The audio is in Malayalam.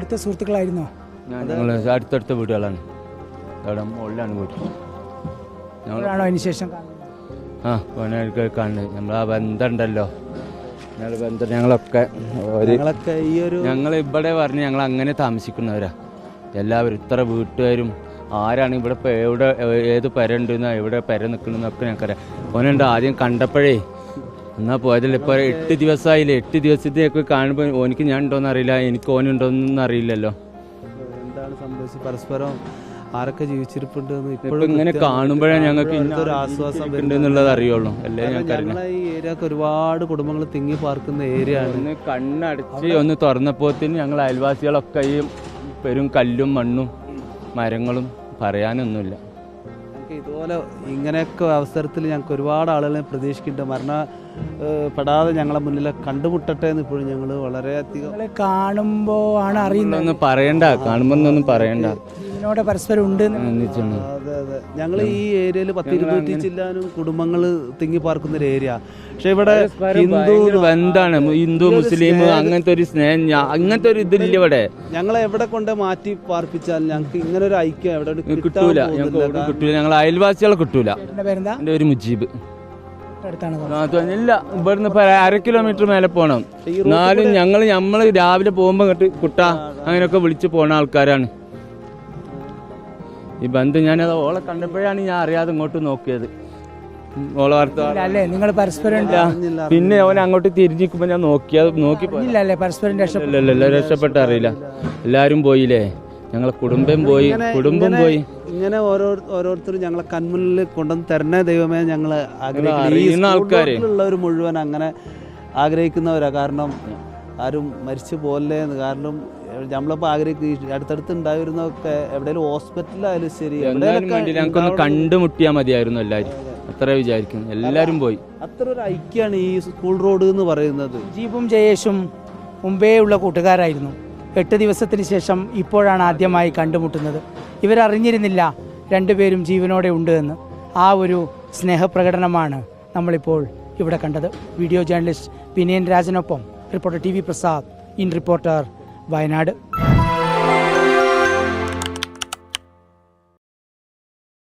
അടുത്ത സുഹൃത്തുക്കളായിരുന്നോ? ഞങ്ങൾ അടുത്തടുത്ത വീടുകളാണ്, അവിടെ മുകളിലാണ് വീട്. ഞങ്ങളാണോ അതിന് ശേഷം കാണുന്നത്? നമ്മളാ ബന്ധം ഉണ്ടല്ലോ, ബന്ധം ഞങ്ങളൊക്കെ ഞങ്ങൾ ഇവിടെ പറഞ്ഞ് ഞങ്ങൾ അങ്ങനെ താമസിക്കുന്നവരാ എല്ലാവരും. ഇത്ര വീട്ടുകാരും ആരാണ് ഇവിടെ ഇപ്പോൾ എവിടെ ഏത് പെര ഉണ്ടെന്നോ എവിടെ പെര നിൽക്കണമെന്നൊക്കെ ഞങ്ങൾക്കറിയാം. ഓനുണ്ട് ആദ്യം കണ്ടപ്പോഴേ എന്നാൽ പോയതല്ല, ഇപ്പോൾ 8 ദിവസമായില്ലേ. 8 ദിവസത്തേക്ക് കാണുമ്പോൾ ഓനിക്ക് ഞാൻ ഉണ്ടോയെന്ന് അറിയില്ല, എനിക്ക് ഓനുണ്ടോയെന്നൊന്നും അറിയില്ലല്ലോ. എന്താണ് സംഭവിച്ചത്, പരസ്പരം ആരൊക്കെ ജീവിച്ചിരിപ്പുണ്ട് ഇപ്പൊ ഇങ്ങനെ കാണുമ്പോഴേ ഞങ്ങൾക്ക് ഒരു ആശ്വാസം എന്നുള്ളത് അറിയുള്ളൂ. അല്ലേ ഞങ്ങൾക്ക് ഈ ഏരിയക്ക് ഒരുപാട് കുടുംബങ്ങൾ തിങ്ങി പാർക്കുന്ന ഏരിയ ആണ്. ഒന്ന് കണ്ണടച്ച് ഒന്ന് തുറന്നപ്പോത്തിന് ഞങ്ങൾ അയൽവാസികളൊക്കെ ഈ പെരും കല്ലും മണ്ണും മരങ്ങളും പറയാനൊന്നുമില്ല. ഞങ്ങൾക്ക് ഇതുപോലെ ഇങ്ങനെയൊക്കെ അവസരത്തിൽ ഞങ്ങൾക്ക് ഒരുപാട് ആളുകളെ പ്രതീക്ഷിക്കുന്നുണ്ട്. മരണപ്പെടാതെ ഞങ്ങളെ മുന്നിൽ കണ്ടുമുട്ടട്ടെ എന്ന് ഇപ്പോഴും ഞങ്ങൾ വളരെയധികം കാണുമ്പോൾ ആണ് അറിയുന്നത്. ഒന്നും പറയണ്ട, കാണുമ്പോൾ പറയണ്ട, ഇതിനോട് പരസ്പരം ഉണ്ട്. അതെ അതെ, ഞങ്ങൾ ഈ ഏരിയയിൽ 10-20 ചില്ലാനും കുടുംബങ്ങൾ തിങ്ങി പാർക്കുന്ന ഒരു ഏരിയ. പക്ഷെ ഇവിടെ ബന്ധാണ്, ഹിന്ദു മുസ്ലിം അങ്ങനത്തെ ഒരു സ്നേഹം, അങ്ങനത്തെ ഒരു ഇതില്ല ഇവിടെ. ഞങ്ങളെ എവിടെ കൊണ്ട് മാറ്റി പാർപ്പിച്ചാൽ ഞങ്ങൾക്ക് ഇങ്ങനെ ഒരു ഐക്യം എവിടെ കിട്ടൂല, ഞങ്ങൾക്ക് കിട്ടൂല. ഞങ്ങൾ അയൽവാസികളെ കിട്ടൂല. പേരെന്താ? ഒരു മുജീബ്. ഇല്ല, ഇവിടുന്ന് 1/2 കിലോമീറ്റർ മേലെ പോകണം. എന്നാലും ഞങ്ങൾ രാവിലെ പോകുമ്പോൾ കുട്ട അങ്ങനെയൊക്കെ വിളിച്ച് പോണ ആൾക്കാരാണ്. ഈ ബന്ധം ഞാനത് ഓളെ കണ്ടപ്പോഴാണ് ഞാൻ അറിയാതെ ഇങ്ങോട്ട് നോക്കിയത്. ഓളെ അല്ലേ നിങ്ങൾ പരസ്പരം? പിന്നെ അവൻ അങ്ങോട്ട് തിരിഞ്ഞിരിക്കുമ്പോ ഞാൻ നോക്കി പരസ്പരം രക്ഷപ്പെട്ട അറിയില്ല. എല്ലാരും പോയില്ലേ, ഞങ്ങളെ കുടുംബം പോയി. ഇങ്ങനെ ഓരോരുത്തരും ഞങ്ങളെ കൺമുന്നിൽ കൊണ്ടുവന്ന് തരണേ ദൈവമേ ഞങ്ങൾ അറിയുന്ന ആൾക്കാരുള്ളവർ മുഴുവൻ അങ്ങനെ ആഗ്രഹിക്കുന്നവരാ. കാരണം ആരും മരിച്ചു പോലേ എന്ന്. കാരണം നമ്മളിപ്പോൾ ആഗ്രഹിക്കും അടുത്തടുത്ത് ഉണ്ടായിരുന്നൊക്കെ എവിടെയെങ്കിലും ഹോസ്പിറ്റലായാലും ശരി ഞങ്ങൾക്കൊന്ന് കണ്ടുമുട്ടിയാൽ മതിയായിരുന്നു എല്ലാവരും, അത്ര വിചാരിക്കും. എല്ലാവരും പോയി. അത്ര ഒരു ഐക്യമാണ് ഈ സ്കൂൾ റോഡ് എന്ന് പറയുന്നത്. ജീബും ജയേഷും മുമ്പേ ഉള്ള കൂട്ടുകാരായിരുന്നു. 8 ദിവസത്തിന് ശേഷം ഇപ്പോഴാണ് ആദ്യമായി കണ്ടുമുട്ടുന്നത്. ഇവരറിഞ്ഞിരുന്നില്ല രണ്ടുപേരും ജീവനോടെ ഉണ്ട് എന്ന്. ആ ഒരു സ്നേഹപ്രകടനമാണ് നമ്മളിപ്പോൾ ഇവിടെ കണ്ടത്. വീഡിയോ ജേർണലിസ്റ്റ് വിനയൻ രാജനൊപ്പം reporter TV Prasad, in reporter, Wayanad.